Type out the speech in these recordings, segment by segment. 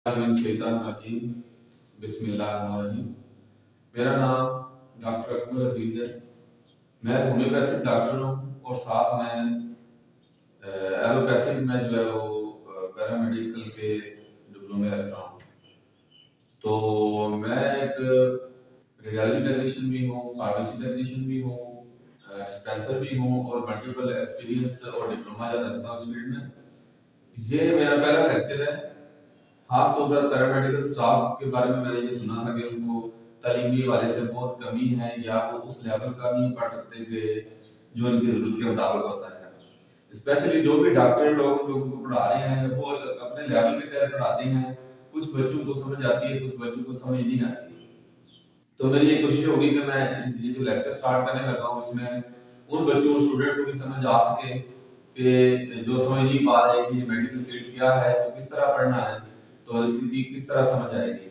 शैतानिर्रजीम, बिस्मिल्लाहिर्रहमानिर्रहीम। मेरा नाम डॉक्टर अकमल अजीज है। मैं होम्योपैथिक डॉक्टर हूँ और साथ में एलोपैथिक में जो है वो पैरामेडिकल के डिप्लोमे रखता हूँ। तो मैं एक रेडियोलॉजी टेक्नीशियन भी हूँ, फार्मेसी टेक्नीशियन भी हूँ, डिस्पेंसर भी हूँ और मल्टीपल एक्सपीरियंस और डिप्लोमा रखता हूँ इस फील्ड में। ये मेरा पहला लेक्चर है। खास तौर पर पैरामेडिकल स्टाफ के बारे में मैंने ये सुना था कि उनको तालीमी वाले से बहुत कमी है या वो उस लेवल का नहीं पढ़ सकते कि जो उनकी जरूरत के मुताबिक होता है। स्पेशली जो भी डॉक्टर लोग लोगों को पढ़ा रहे हैं वो अपने लेवल के तहत पढ़ाते हैं। कुछ बच्चों को समझ आती है, कुछ बच्चों को समझ नहीं आती। तो मेरी ये कोशिश होगी कि मैं ये जो लेक्चर स्टार्ट करने लगा हूँ इसमें उन बच्चों स्टूडेंट को भी समझ आ सके कि जो समझ नहीं पा रहे कि मेडिकल फील्ड क्या है, तो किस तरह पढ़ना है, तो इसकी किस तरह समझ आएगी।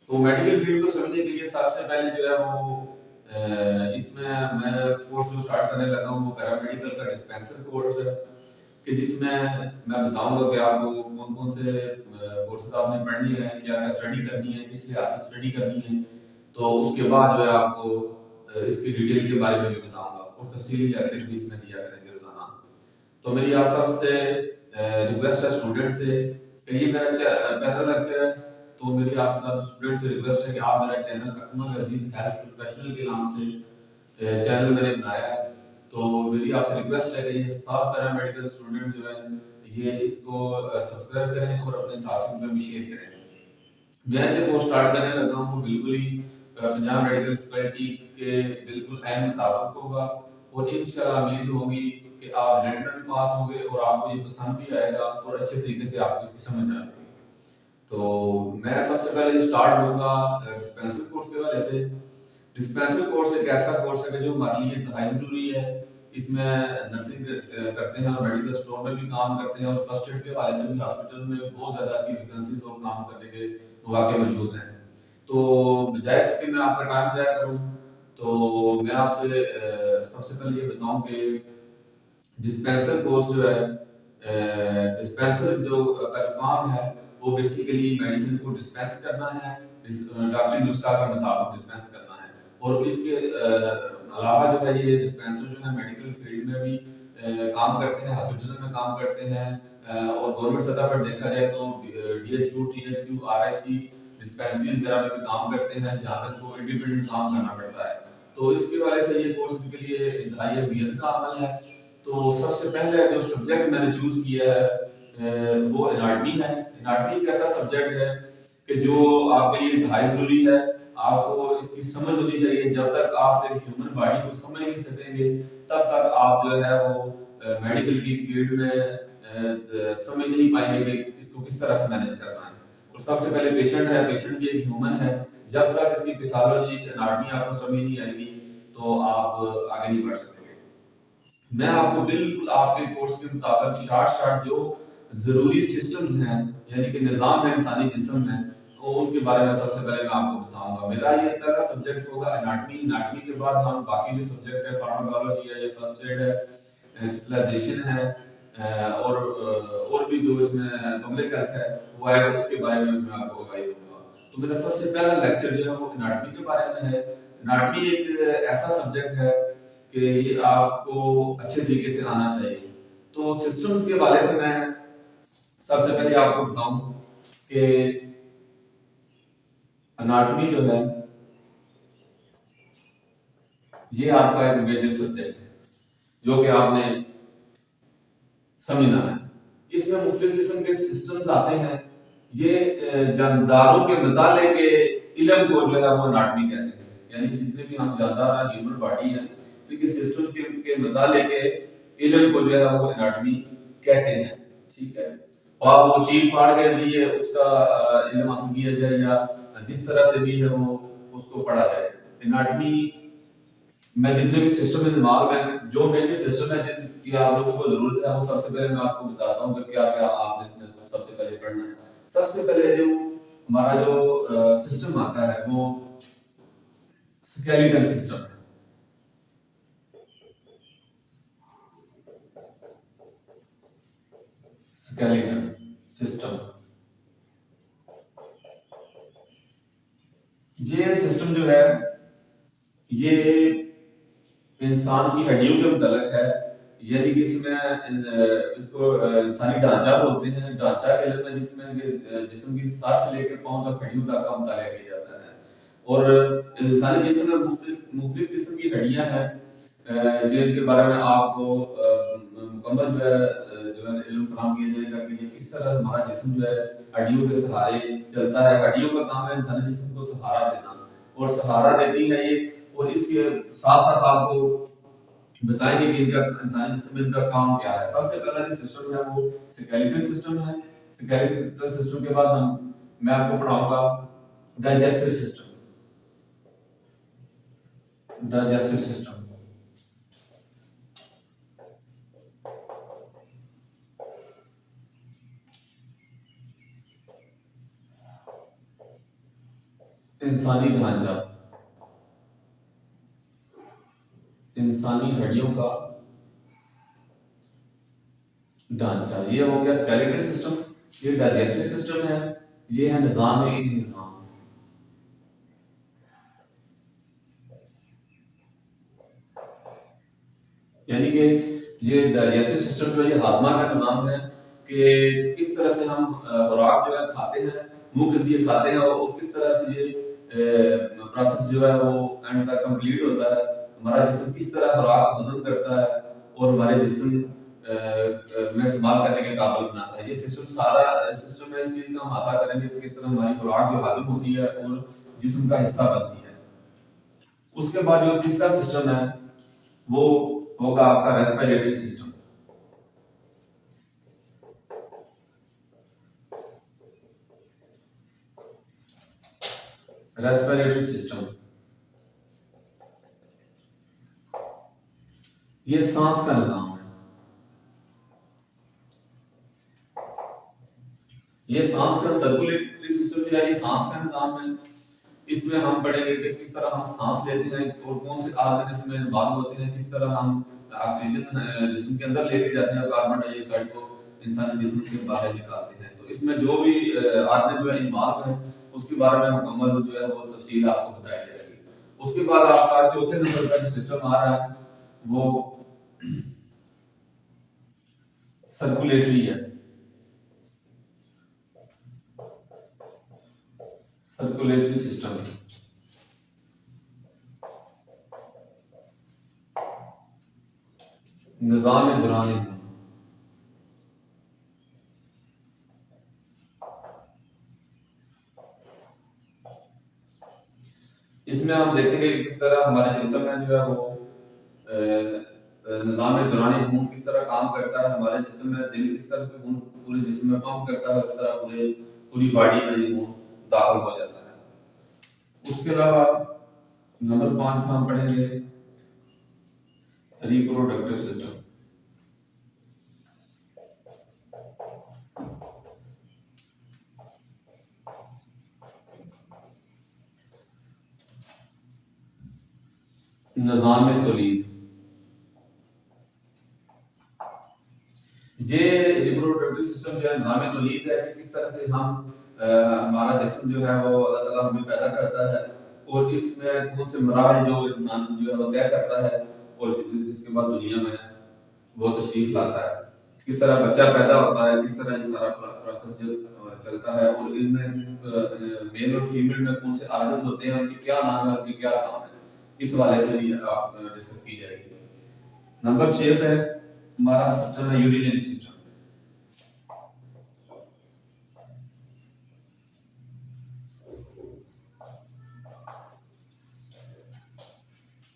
तो मेडिकल फील्ड को समझने के लिए सबसे पहले जो है वो इसमें मैं कोर्स जो स्टार्ट करने लगा हूँ वो पैरामेडिकल का डिस्पेंसर कोर्स है कि जिसमें मैं बताऊंगा कि आपको कौन कौन से कोर्सेज आपने पढ़नी है, क्या क्या स्टडी करनी है, किस लिहाज से स्टडी करनी है। तो उसके बाद जो है आपको इसकी डिटेल के बारे में भी बताऊंगा और तफसीली लेक्चर भी इसमें दिया करेंगे रोजाना। तो मेरी आप सबसे रिक्वेस्ट है स्टूडेंट से कि ये मेरा पहला लेक्चर है, तो मेरी आप सब स्टूडेंट से रिक्वेस्ट है कि आप मेरा चैनल अकमल अजीज हेल्थ प्रोफेशनल के नाम से चैनल मैंने बनाया है। तो मेरी आपसे रिक्वेस्ट है कि ये सब पैरामेडिकल स्टूडेंट जो है ये इसको सब्सक्राइब करें और अपने साथियों में भी शेयर करें। मैं जो कोर्स स्टार्ट करने लगा हूँ वो बिल्कुल ही पंजाब मेडिकल फैकल्टी के बिल्कुल ऐन मुताबिक होगा और इंशाल्लाह उम्मीद होगी कि आप रिजल्ट में भी पास होंगे और आपको ये पसंद भी आएगा और अच्छे तरीके से आपको इसकी समझ आ जाएगी। तो मैं सबसे पहले स्टार्ट होगा डिस्पेंसरी कोर्स के बारे से। डिस्पेंसरी कोर्स एक ऐसा कोर्स है कि जो हमारे लिए इंतहाई जरूरी है। इसमें नर्सिंग करते हैं और मेडिकल स्टोर में भी काम करते हैं और फर्स्ट एड के हवाले से भी हॉस्पिटल में बहुत ज्यादा इसकी वैकेंसीज और काम करने के मौके मौजूद हैं। तो बजाय इसके मैं आपका टाइम ज़ाया करूं, तो मैं आपसे सबसे पहले ये बताऊं कि डिस्पेंसर कोर्स जो है डिस्पेंसर जो का जो काम है वो बेसिकली मेडिसिन को डिस्पेंस करना है, डॉक्टरी नुस्खा के मुताबिक डिस्पेंस करना है। और इसके अलावा जो है ये डिस्पेंसर जो है मेडिकल फील्ड में भी काम करते हैं, हॉस्पिटल में काम करते हैं और गवर्नमेंट सतह पर देखा जाए तो डीएचक्यू, टीएचक्यू, आरआईसी डिस्पेंसरी वगैरह में भी काम करते हैं जहाँ तक को इंडिपेंडेंट काम करना पड़ता है। तो इसके वाले से ये कोर्स के लिए इंतहाई अहमियत का अमल है। तो सबसे पहले जो सब्जेक्ट मैंने चूज किया है वो एनाटॉमी है। एनाटॉमी एक ऐसा सब्जेक्ट है कि जो आपके लिए इंतहाई जरूरी है। आपको इसकी समझ होनी चाहिए। जब तक आप एक ह्यूमन बॉडी को समझ नहीं सकेंगे तब तक आप जो है वो मेडिकल की फील्ड में समझ नहीं पाएंगे कि इसको किस तरह से मैनेज करना है। और सबसे पहले पेशेंट है, पेशेंट भी एक ह्यूमन है। जब तक इसकी पैथोलॉजी एनाटॉमी आपको समझ नहीं आएगी तो आप आगे नहीं बढ़ सकते। मैं आपको बिल्कुल आपके कोर्स के मुताबिक शार्ट जो जरूरी सिस्टम्स हैं यानी कि निजाम है इंसानी जिस्म में, तो उनके बारे में सबसे पहले मैं आपको बताऊंगा। मेरा ये पहला सब्जेक्ट होगा एनाटॉमी। एनाटॉमी के बाद हम बाकी जो सब्जेक्ट है फार्माकोलॉजी है या फर्स्ट एड है, स्पेशलाइजेशन है और भी जो इसमें पब्लिक हेल्थ है वो है, उसके बारे में मैं आपको गाइड दूंगा। तो मेरा सबसे पहला लेक्चर जो है वो एनाटॉमी के बारे में है। एनाटॉमी एक ऐसा सब्जेक्ट है कि ये आपको अच्छे तरीके से आना चाहिए। तो सिस्टम्स के हवाले से मैं सबसे पहले आपको बताऊं कि एनाटॉमी जो है ये आपका एक मेजर सब्जेक्ट है जो कि आपने समझना है। इसमें मुख्तलिफ किस्म के सिस्टम्स आते हैं। ये जानदारों के मुताले के इल्म को जो है वो एनाटॉमी कहते हैं। यानी जितने भी हम जानदार ह्यूमन बॉडी है इनके सिस्टम्स के मुताले के इल्म को जो है वो एनाटॉमी कहते हैं। ठीक है, और वो चीज फाड़ के लिए उसका इल्म हासिल किया जाए या जिस तरह से भी है वो उसको पढ़ा जाए। एनाटॉमी मैं जितने भी सिस्टम दिमाग में जो मेजर सिस्टम है जिनकी आप लोगों को जरूरत है वो सबसे पहले मैं आपको बताता हूँ कि क्या क्या आपने इसमें सबसे पहले पढ़ना है। सबसे पहले जो हमारा जो सिस्टम आता है वो स्केलेटल सिस्टम है। स्केलेटल सिस्टम ये सिस्टम जो है ये इंसान की हड्डियों के मुतल्लिक है, यानी कि इसको इंसानी ढांचा बोलते हैं। ढांचा के इल्म में जिसमें जिस्म की सर से लेकर पाँव तक हड्डियों तक का मुताला किया जाता है। और इंसानी जिस्म में मुख्तलिफ किस्म की हड्डियां हैं जिनके बारे में आपको मुकम्मल जो है इल्म फराहम किया जाएगा कि ये किस तरह हमारा जिस्म जो है हड्डियों के सहारे चलता है। हड्डियों का काम है इंसानी जिस्म को सहारा देना, और सहारा देती है ये। और इसके साथ साथ आपको बताएंगे कि इनका इंसानी जिस्म में इनका काम क्या है। सबसे पहला जो सिस्टम है वो स्केलेटल सिस्टम है। स्केलेटल सिस्टम के बाद मैं आपको पढ़ाऊंगा डाइजेस्टिव सिस्टम। डाइजेस्टिव सिस्टम इंसानी ढांचा, इंसानी हड्डियों का ढांचा, ये हो गया स्केलेटल सिस्टम। ये डाइजेस्टिव सिस्टम है, ये है निजाम निजाम। यानी कि ये डाइजेस्टिव सिस्टम जो है ये हाजमा का निजाम है कि किस तरह से हम खुराक जो है खाते हैं, मुंह के लिए खाते हैं, और किस तरह से ये प्रोसेस जो है वो एंड तक कंप्लीट होता है। हमारा जिस्म किस तरह खुराक हजम करता है और हमारे जिस्म में इस्तेमाल करने के काबिल बनाता है। ये सिस्टम सारा सिस्टम है, इस चीज का हम अता करेंगे कि किस तरह हमारी खुराक जो हजम होती है और जिस्म का हिस्सा बनती है। उसके बाद जो तीसरा सिस्टम है वो होगा आपका रेस्पिरेटरी सिस्टम। रेस्पिरेटरी सिस्टम ये सांस का निजाम है। ये सांस का सर्कुलेटरी सिस्टम जो है ये सांस का निजाम है। इसमें हम पढ़ेंगे कि किस तरह हम सांस लेते हैं और कौन से आर्गन इसमें इन्वॉल्व होते हैं, किस तरह हम ऑक्सीजन जिस्म के अंदर लेके जाते हैं, कार्बन डाइऑक्साइड को इंसानी जिस्म से बाहर निकालते हैं। तो इसमें जो भी आर्गन जो है इन्वॉल्व है उसके बारे में मुकम्मल जो है वो तफसील आपको बताई जाएगी। उसके बाद आपका चौथे नंबर का जो सिस्टम आ रहा है वो सर्कुलेटरी है। सर्कुलेटरी सिस्टम निजाम दौरान इसमें हम देखेंगे किस तरह हमारे जिस्म में जो है वो निजाम दौरानी खून किस तरह काम करता है। हमारे जिस्म में दिल किस तरह से खून पूरे जिस्म में पंप करता है, इस तरह पूरी बॉडी में ये खून दाखिल हो जाता है। उसके अलावा नंबर 5 में हम पढ़ेंगे रिप्रोडक्टिव सिस्टम। निजाम तौलीद, ये रिप्रोडक्टिव सिस्टम जो है निजाम तौलीद है कि किस तरह से हम हमारा जिस्म जो है वो अल्लाह ताला हमें पैदा करता है और इसमें कौन से मराहल जो इंसान जो है वो तय करता है और जिसके बाद दुनिया में वो तशरीफ लाता है। किस तरह बच्चा पैदा होता है, किस तरह ये सारा प्रोसेस जो चलता है, और इनमें मेल और फीमेल में कौन से आर्गन्स होते हैं, उनकी क्या नाम है, उनकी क्या काम है, इस वाले से भी आप डिस्कस की जाएगी। नंबर 6 पे हमारा सिस्टम है यूरिनरी सिस्टम।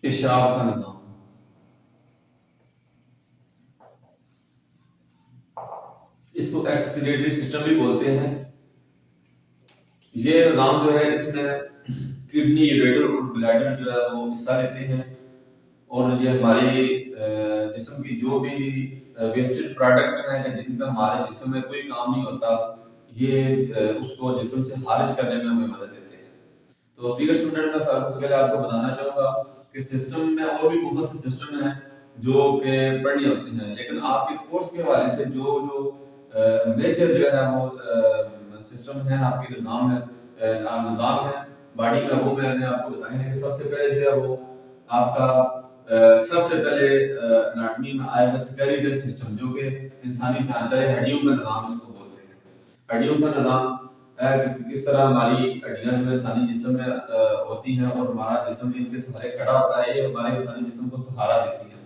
पेशाब का निजाम, इसको एक्सक्रीटरी सिस्टम भी बोलते हैं। ये निजाम जो है इसमें किडनी, यूरेटर और ब्लैडर जो है वो हिस्सा लेते हैं, और ये हमारी जिस्म की जो भी वेस्टेड प्रोडक्ट है जिनका हमारे जिस्म में कोई काम नहीं होता, ये उसको जिस्म से खारिज करने में हमें मदद देते हैं। तो डियर स्टूडेंट, मैं सबसे पहले आपको बताना चाहूंगा कि सिस्टम में और भी बहुत से सिस्टम हैं जो के पढ़ने होते हैं, लेकिन आपके कोर्स के हवाले से जो जो मेजर जो है वो सिस्टम है, आपके निजाम है, बॉडी में, वो मैंने आपको बताया है कि सबसे पहले जो है वो आपका सबसे पहले एनाटॉमी में आएगा स्केलेटल सिस्टम, जो कि इंसानी ढांचा है, हड्डियों का निजाम इसको बोलते हैं। हड्डियों का निजाम किस तरह हमारी हड्डियां जो है इंसानी जिस्म में होती हैं और हमारा जिस्म इनके सहारे खड़ा होता है, ये हमारे इंसानी जिस्म को सहारा देती हैं।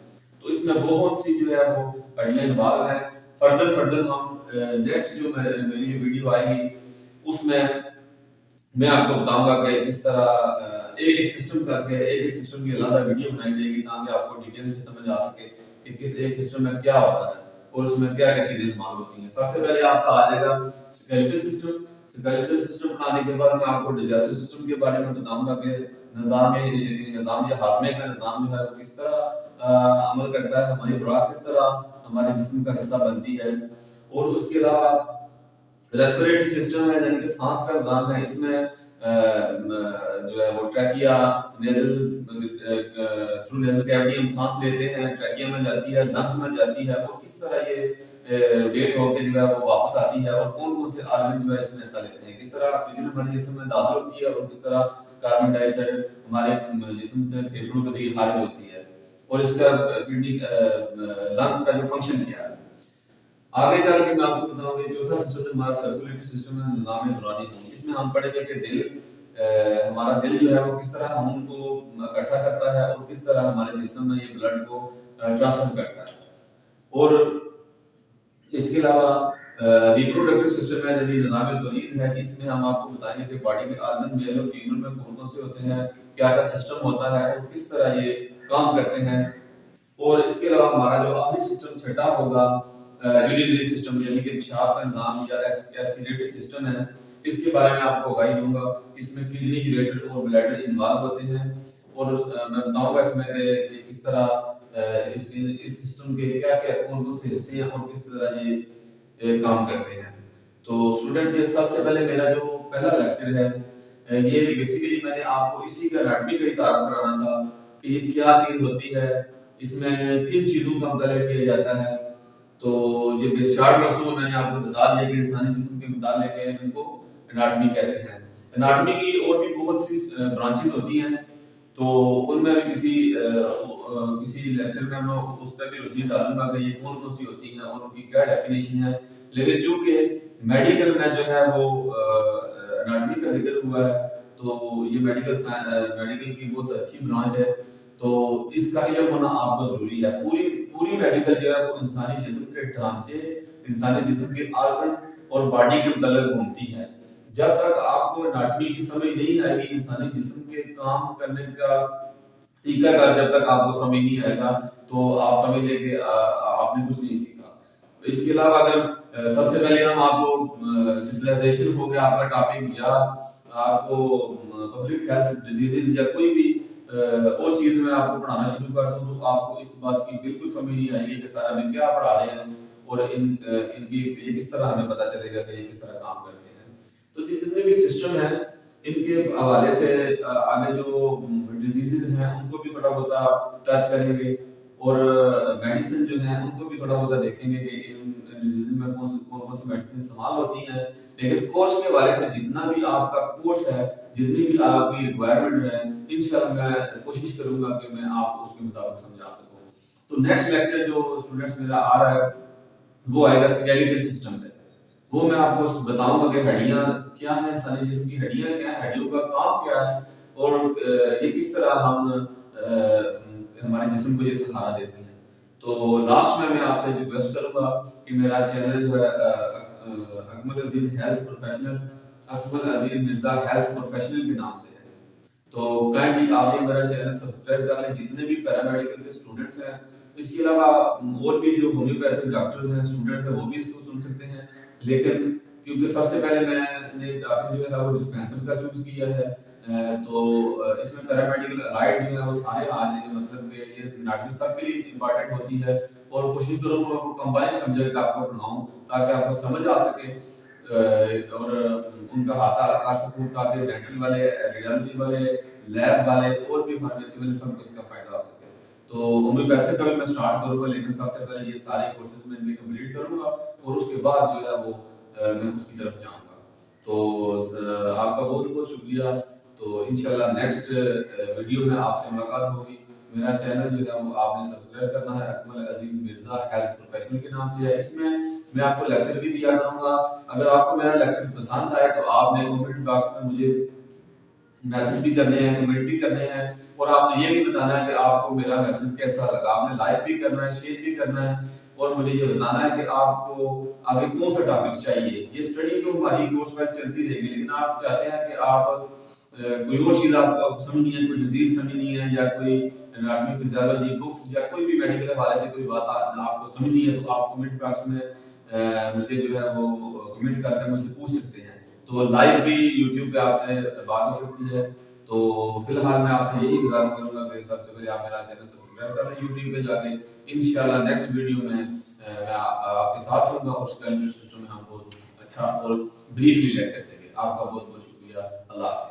तो इसमें बहुत सी जो है वो हड्डियां इन्वॉल्व हैं। फर्दर हम नेक्स्ट जो मेरी वीडियो आएगी उसमें मैं आपको बताऊंगा कि किस तरह एक एक सिस्टम करके एक एक सिस्टम की अलग वीडियो बनाई जाएगी, ताकि आपको डिटेल से समझ आ सके कि किस एक सिस्टम में क्या होता है और उसमें क्या क्या चीजें इस्तेमाल होती हैं। सबसे पहले आपका आ जाएगा स्केलेटल सिस्टम। स्केलेटल सिस्टम बनाने के बाद मैं आपको डाइजेस्टिव सिस्टम के बारे में बताऊंगा कि निजाम या हाजमे का निजाम जो है वो किस तरह अमल करता है, हमारी खुराक किस तरह हमारे जिस्म का हिस्सा बनती है। और उसके अलावा रेस्पिरेटरी सिस्टम है, यानी कि सांस का निजाम है। इसमें जो है वो trachea, nasal, through nasal cavity हम सांस लेते हैं, ट्रैकिया में जाती है, लंग्स में जाती है, और किस तरह ये रोटेट होकर जो है वो वापस आती है, और कौन कौन से ऑर्गन जो है इसमें हिस्सा लेते हैं, किस तरह ऑक्सीजन हमारे जिस्म में दाखिल होती है और किस तरह कार्बन डाइऑक्साइड हमारे जिस्म से फेफड़ों के जरिए खारिज होती है, और इसका किडनी लंग्स का जो फंक्शन क्या है। आगे चल के मैं आपको बताऊंगा चौथा सिस्टम हमारा सर्कुलेटरी सिस्टम है, निजाम दौरानी खून। इसमें हम पढ़ेंगे कि दिल, हमारा दिल जो है वो किस तरह खून को इकट्ठा करता है और किस तरह हमारे जिस्म में ये ब्लड को ट्रांसफर करता है। और इसके अलावा रिप्रोडक्टिव सिस्टम है, यानी निजाम तौलीद है। इसमें हम आपको बताएंगे कि बॉडी के ऑर्गन मेल और फीमेल में कौन कौन से होते हैं, क्या क्या सिस्टम होता है और किस तरह ये काम करते हैं। और इसके अलावा हमारा जो आखिरी सिस्टम छठा होगा यूरिनरी सिस्टम, यानी कि पेशाब का निजाम या एक्सक्रीटरी सिस्टम है। इसके बारे में आपको आगाही दूंगा। इसमें किडनी, यूरेटर और ब्लैडर इन्वॉल्व होते हैं, और मैं बताऊंगा इसमें कि ये किस तरह इस सिस्टम के क्या क्या कौन कौन से हिस्से हैं और किस तरह ये काम करते हैं। तो स्टूडेंट, ये सबसे पहले मेरा जो पहला लेक्चर है, ये बेसिकली मैंने आपको इसी का एनाटॉमी का ही तारुफ कराना था कि ये क्या चीज होती है, इसमें किन चीजों का मुताला किया जाता है। तो ये शॉर्ट लफ्जों में मैंने आपको बता दिया कि इंसानी जिस्म के मुताबिक इनको एनाटॉमी कहते हैं। एनाटॉमी की और भी बहुत सी ब्रांचेस होती हैं, तो उनमें भी किसी लेक्चर में मैं उस पर भी रोशनी डालूंगा कि ये कौन कौन सी होती हैं और उनकी क्या डेफिनेशन है। लेकिन चूंकि मेडिकल में जो है वो एनाटॉमी का जिक्र हुआ है, तो ये मेडिकल की बहुत अच्छी ब्रांच है, तो इसका इल्म होना आपको जरूरी है। पूरी पूरी मेडिकल जो है वो इंसानी जिस्म के ढांचे, इंसानी जिस्म के ऑर्गन और बॉडी के मुताबिक घूमती है। जब तक आपको एनाटॉमी की समझ नहीं आएगी, इंसानी जिस्म के काम करने का तरीका का जब तक आपको समझ नहीं आएगा, तो आप समझ लेंगे आपने कुछ नहीं सीखा। इसके अलावा अगर सबसे पहले हम आपको सिविलाइजेशन हो गया आपका टॉपिक, या आपको पब्लिक हेल्थ डिजीजेज या कोई भी और चीज में आपको पढ़ाना शुरू कर दूं, तो आपको इस बात की बिल्कुल समझ नहीं आएगी कि सर हमें क्या पढ़ा रहे हैं और इनकी ये किस तरह हमें पता चलेगा कि ये किस तरह काम करते हैं। तो जितने भी सिस्टम है, इनके हवाले से आगे जो डिजीजेज हैं उनको भी थोड़ा बहुत टच करेंगे, और मेडिसिन जो है उनको भी थोड़ा बहुत देखेंगे कि इन डिजीज में कौन सी मेडिसिन इस्तेमाल होती हैं। लेकिन कोर्स के हवाले से जितना भी आपका कोर्स है, जितनी भी आपकी रिक्वायरमेंट है, इंशाल्लाह मैं कोशिश करूंगा कि मैं आपको उसके मुताबिक समझा सकूं। तो नेक्स्ट लेक्चर जो स्टूडेंट्स मेरा आ रहा है वो आएगा स्केलेटल सिस्टम पे। वो मैं आपको बताऊंगा कि हड्डियां क्या हैं, इंसानी जिस्म की हड्डियां क्या हैं, हड्डियों का काम क्या है, और ये किस तरह हम हमारे जिस्म को ये सहारा देते हैं। तो लास्ट में मैं आपसे रिक्वेस्ट करूंगा कि मेरा चैनल जो है अकमल अजीज हेल्थ प्रोफेशनल, अकमल अजीज मिर्जा हेल्थ प्रोफेशनल के नाम से है, तो काइंडली आप ये मेरा चैनल सब्सक्राइब कर लें। जितने भी पैरामेडिकल के स्टूडेंट्स हैं, इसके अलावा और भी जो होम्योपैथिक डॉक्टर्स हैं, स्टूडेंट्स हैं, वो भी इसको सुन सकते हैं। लेकिन क्योंकि सबसे पहले मैंने टॉपिक जो है वो डिस्पेंसर का चूज किया है, तो इसमें पैरामेडिकल अलाइड जो है वो सारे आ जाएंगे, मतलब कि ये एनाटॉमी सबके लिए इंपॉर्टेंट होती है, और कोशिश करूंगा कि कंबाइंड सब्जेक्ट आपको पढ़ाऊं ताकि आपको समझ आ सके, और उनका हाथा कर सकूं, ताकि डेंटल वाले, रेडियोलॉजी वाले, लैब वाले और भी फार्मेसी वाले सबको इसका फायदा हो सके। तो होम्योपैथिक का भी मैं स्टार्ट करूंगा, लेकिन सबसे पहले ये सारे कोर्सेज मैं इनके कंप्लीट करूंगा, और उसके बाद जो है वो मैं उसकी तरफ जाऊंगा। तो आपका बहुत बहुत शुक्रिया। तो इंशाल्लाह नेक्स्ट वीडियो में आपसे मुलाकात होगी। मेरा चैनल जो है वो आपने सब्सक्राइब करना है, अकमल अजीज मिर्जा हेल्थ प्रोफेशनल के नाम से है। इसमें मैं आपको लेक्चर भी दिया करूंगा। अगर आपको मेरा लेक्चर पसंद आए तो आपने कमेंट बॉक्स में मुझे मैसेज भी करने हैं, कमेंट भी करने हैं, और आपने ये भी बताना है कि आपको मेरा मैसेज कैसा लगा। आपने लाइक भी करना है, शेयर भी करना है, और मुझे ये बताना है कि आपको आगे कौन सा टॉपिक चाहिए। ये स्टडी तो हमारी कोर्स वाइज चलती रहेगी, लेकिन आप चाहते हैं कि आप कोई और चीज आपको समझनी है, कोई डिजीज समझनी है, या कोई एनाटॉमी फिजियोलॉजी बुक्स, या कोई भी मेडिकल हवाले से कोई बात आपको समझनी है, तो आप कमेंट बॉक्स में मुझे जो है वो कमेंट करके मुझसे पूछ सकते हैं। तो लाइव भी यूट्यूब पे आपसे बात हो सकती है। तो फिलहाल मैं आपसे यही गुजारिश करूंगा कि सबसे पहले आप मेरा चैनल सब्सक्राइब कर लें यूट्यूब पे जाके। इंशाल्लाह नेक्स्ट वीडियो में मैं आपके साथ होऊंगा, और उसका सिस्टम में हम बहुत अच्छा और ब्रीफली लेक्चर देंगे। आपका बहुत बहुत शुक्रिया। अल्लाह।